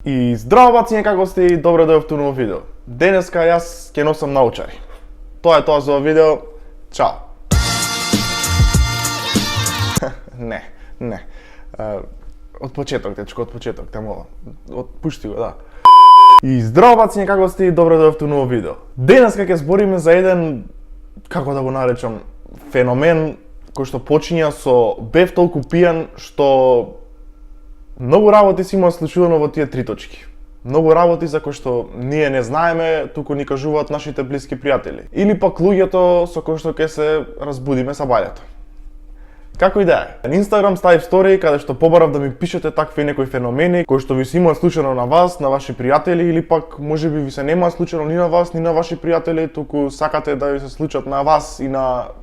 И здраво баци, како сте и добро дојавте во ново видео. Денеска јас ќе носам научари. Тоа е тоа за видео. Чао. Не. Од почеток, дечко, од почеток, те молам. Отпушти го, да. И здраво баци, како сте и добро дојавте во ново видео. Денеска ќе збориме за еден, како да го наречам, феномен кој што почиња со бев толку пијан што многу работи си има случувано во тие три точки. Многу работи за кои што ние не знаеме, туку ни кажуваат нашите блиски пријатели. Или пак луѓето со кои што ќе се разбудиме са баљето. Како и да е. На Инстаграм ставив стори каде што побарав да ми пишете такви некои феномени кои што ви се имаат случајно на вас, на ваши пријатели или пак можеби ви се немаат случајно ни на вас, ни на ваши пријатели, туку сакате да ви се случат на вас и на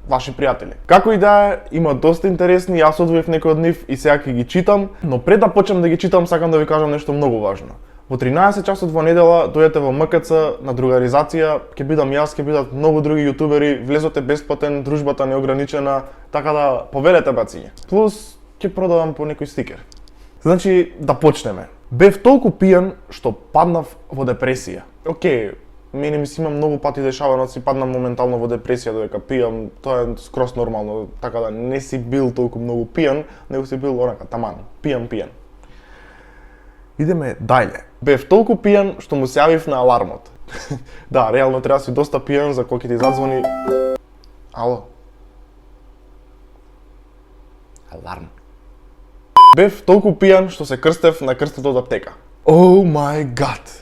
ваши пријатели. Како и да е, има доста интересни, јас одвоив некои од нив и сега ќе ги читам, но пред да почнам да ги читам сакам да ви кажам нешто многу важно. Во 13 часот во недела дојдете во МКЦ на другаризација, ќе бидам јас, ќе бидат многу други јутубери, влезоте бесплатен, дружбата неограничена, така да повелете бациње. Плюс ќе продавам по некој стикер. Значи, да почнеме. Бев толку пијан што паднав во депресија. Океј, мене ми се има многу пати дешавано да си паднам моментално во депресија додека пијам, тоа е скрос нормално, така да не си бил толку многу пијан, него си бил онака таман, пијан. Идеме дајле. Бев толку пијан што му се јавив на алармот. Да, реално треба да си доста пијан за кога ќе ти задзвони. Ало. Аларм. Бев толку пијан што се крстев на крстот од аптека. Oh my god.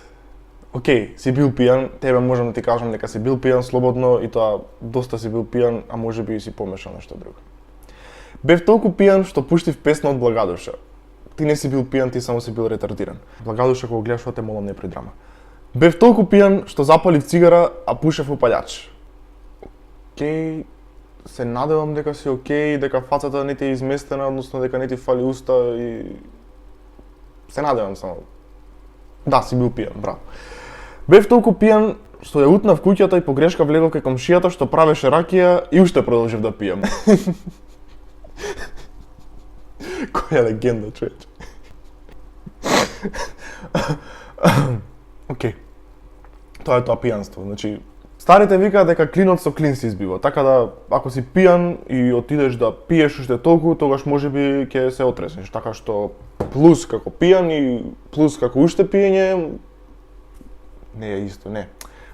Океј, си бил пијан, тебе можам да ти кажам дека си бил пијан слободно и тоа доста си бил пијан, а можеби и си помешал нешто друго. Бев толку пијан што пуштив песна од Благадуша. Ти не си бил пијан, ти само си бил ретардиран. Благадуша, кога гледаш, те молам не придрама. Бев толку пијан што запалив цигара, а пушев упалјач. Океј, се надевам дека си океј, дека фацата не ти е изместена, односно дека не ти фали уста и се надевам само. Да, си бил пијан, браво. Бев толку пијан што ја утнав куќата и погрешка влегов кај комшијата што правеше ракија и уште продолжив да пијам. Која легенда, човече. Океј. Тоа е тоа пијанство, значи старите викаат дека клинот со клин се избива, така да ако си пијан и отидеш да пиеш уште толку, тогаш можеби ќе се отреснеш, така што плюс како пијан и плюс како уште пиење не е исто, не.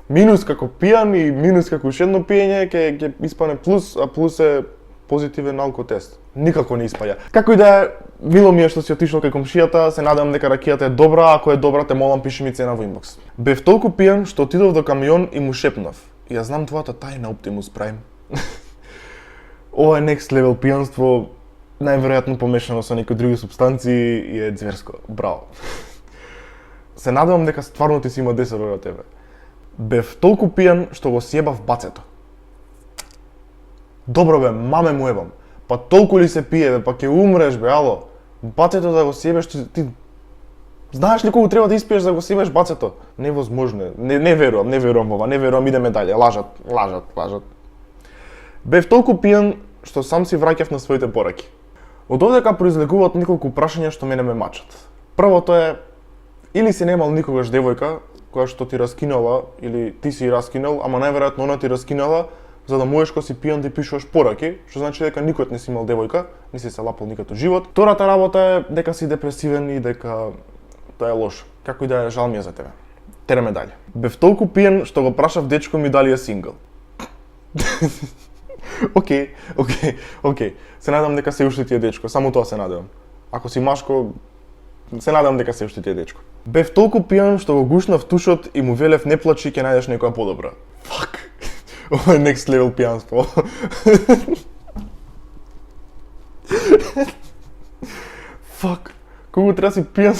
Минус како пијан и минус како уште едно пиење ќе испане плюс, а плюс е позитивен алкотест. Никако не испаѓа. Како и да е, мило ми е што си отишол кај комшијата, се надевам дека ракијата е добра, ако е добра те молам пиши ми цена во инбокс. Бев толку пијан што отидов до камион и му шепнав. Ја знам твојата тајна Optimus Prime. Ова е next level пијанство, најверојатно помешано со некои други супстанции и е зверско. Браво. Се надевам дека стварно ти си има 10 од тебе. Бев толку пијан што го сјебав бацето. Добро бе, маме му ебам. Па толку ли се пие бе, па ќе умреш бе, ало. Бацето да го сјебеш, ти знаеш ли колку треба да испиеш за да го сјебеш бацето? Невозможно е. Не верувам ова, не верувам, идеме дале. Лажат. Бев толку пијан што сам си враќав на своите пораки. Од овдека произлегуваат неколку прашања што мене ме мачат. Првото е, или си немал никогаш девојка која што ти раскинала, или ти си раскинал, ама најверојатно она ти раскинала, за да можеш кога си пијан да пишуваш пораки, што значи дека никогаш не си имал девојка, не си се лапал никад во живот. Втората работа е дека си депресивен и дека тоа е лошо. Како и да е, жал ми е за тебе. Тереме дале. Бев толку пијан што го прашав дечко ми дали е сингл. Океј. Се надам дека се уште ти е дечко, само тоа се надевам. Ако си машко, се надам дека се уште ти е дечко. Бев толку пијан што го гушнав тушот и му велев не плачи, ќе најдеш некоја подобра. Фак. Ова е next level пијанство. Фак. Колку треба си пијан?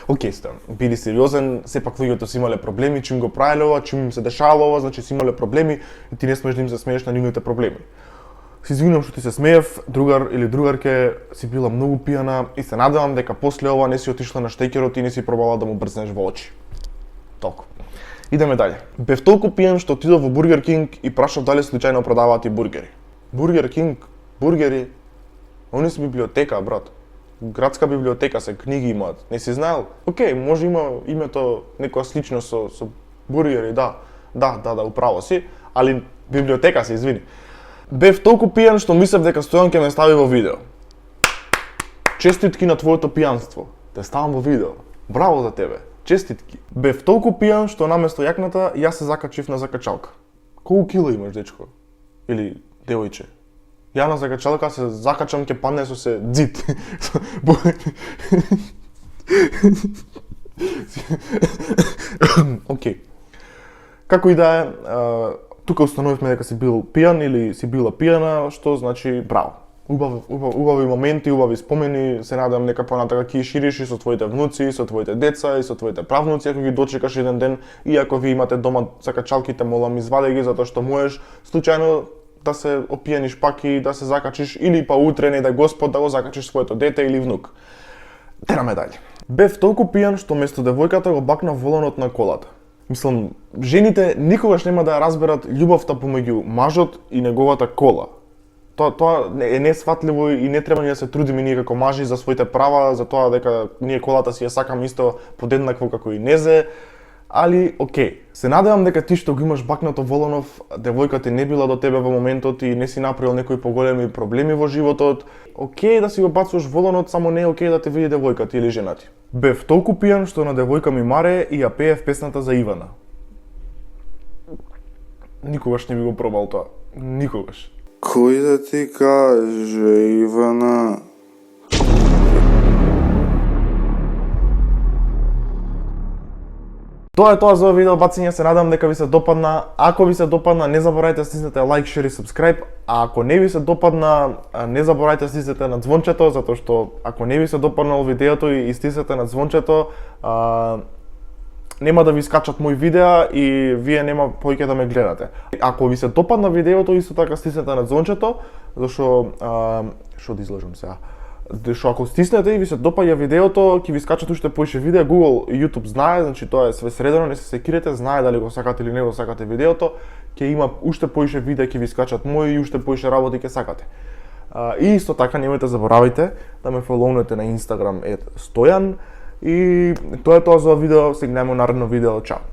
Океј, стан, биди сериозен, сепак луѓето си имале проблеми, чим го правеле ова, чим им се дешавало ова, значи си имале проблеми и ти не смееш да им се смееш на нивните проблеми. Се извинувам што ти се смеев, другар или другарке си била многу пијана и се надевам дека после ова не си отишла на штекерот и не си пробала да му брзнеш во очи. Толку. Идеме дале. Бев толку пијан што отидов во Бургер Кинг и прашав дали случајно продаваат и бургери. Бургер Кинг, бургери, они се библиотека, брат. Градска библиотека се книги имаат. Не си знаел? Океј, може има името некоја слично со бургери, да. Да, управо си, али библиотека се, извини. Бев толку пијан што мислев дека Стојан ќе ме стави во видео. Честитки на твоето пијанство. Те ставам во видео. Браво за тебе. Честитки. Бев толку пијан што наместо јакната јас се закачив на закачалка. Колку кило имаш, дечко? Или девојче? Ја на закачалка се закачам, ќе падне со се дзит. Океј. Како и да е, тука установивме дека си бил пијан или си била пијана, што значи браво. Убави моменти, убави спомени, се надам дека понатака ќе шириш и со твоите внуци, со твоите деца и со твоите правнуци, ако ги дочекаш еден ден, и ако ви имате дома закачалките, молам извади ги, затоа што можеш случајно да се опијаниш пак и да се закачиш, или па утре, не дај Господ, да го закачиш своето дете или внук. Тераме дајле. Бев толку пијан што место девојката го бакна воланот на колата. Мислам, жените никогаш нема да ја разберат љубовта помеѓу мажот и неговата кола. Тоа е несфатливо и не треба ни да се трудиме ние како мажи за своите права, за тоа дека ние колата си ја сакаме исто подеднакво како и незе, али окей. Се надевам дека ти што го имаш бакнато воланов, девојката не била до тебе во моментот и не си направил некои поголеми проблеми во животот. Окей да си го бацуваш воланот, само не е окей да те види девојката или жена ти. Бев толку пијан што на девојка ми маре и ја пеев песната за Ивана. Никогаш не би го пробал тоа. Никогаш. Кој да ти каже, Ивана? Тоа е тоа за видео бацање, се надам дека ви се допадна. Ако ви се допадна, не заборавајте да стиснете лайк, шер и subscribe. А ако не ви се допадна, не заборавајте да стиснете на звончето, затоа што ако не ви се допаднало видеото и стиснете на звончето, нема да ви скачат мои видеа и вие нема поиќе да ме гледате. Ако ви се допадна видеото, исто така стиснете на звончето, зашто што да излажам сега. Што ако стиснете и ви се допаѓа видеото, ќе ви скачат уште поише видеа. Google и YouTube знае, значи тоа е све средено, не се секирете, знае дали го сакате или не го сакате видеото, ќе има уште поише видеа, ќе ви скачат мои и уште поише работи ќе сакате. И исто така немојте заборавајте да ме фолоунете на Instagram @Stojan. И тоа е тоа за видео, се гледаме наредно видео, чао.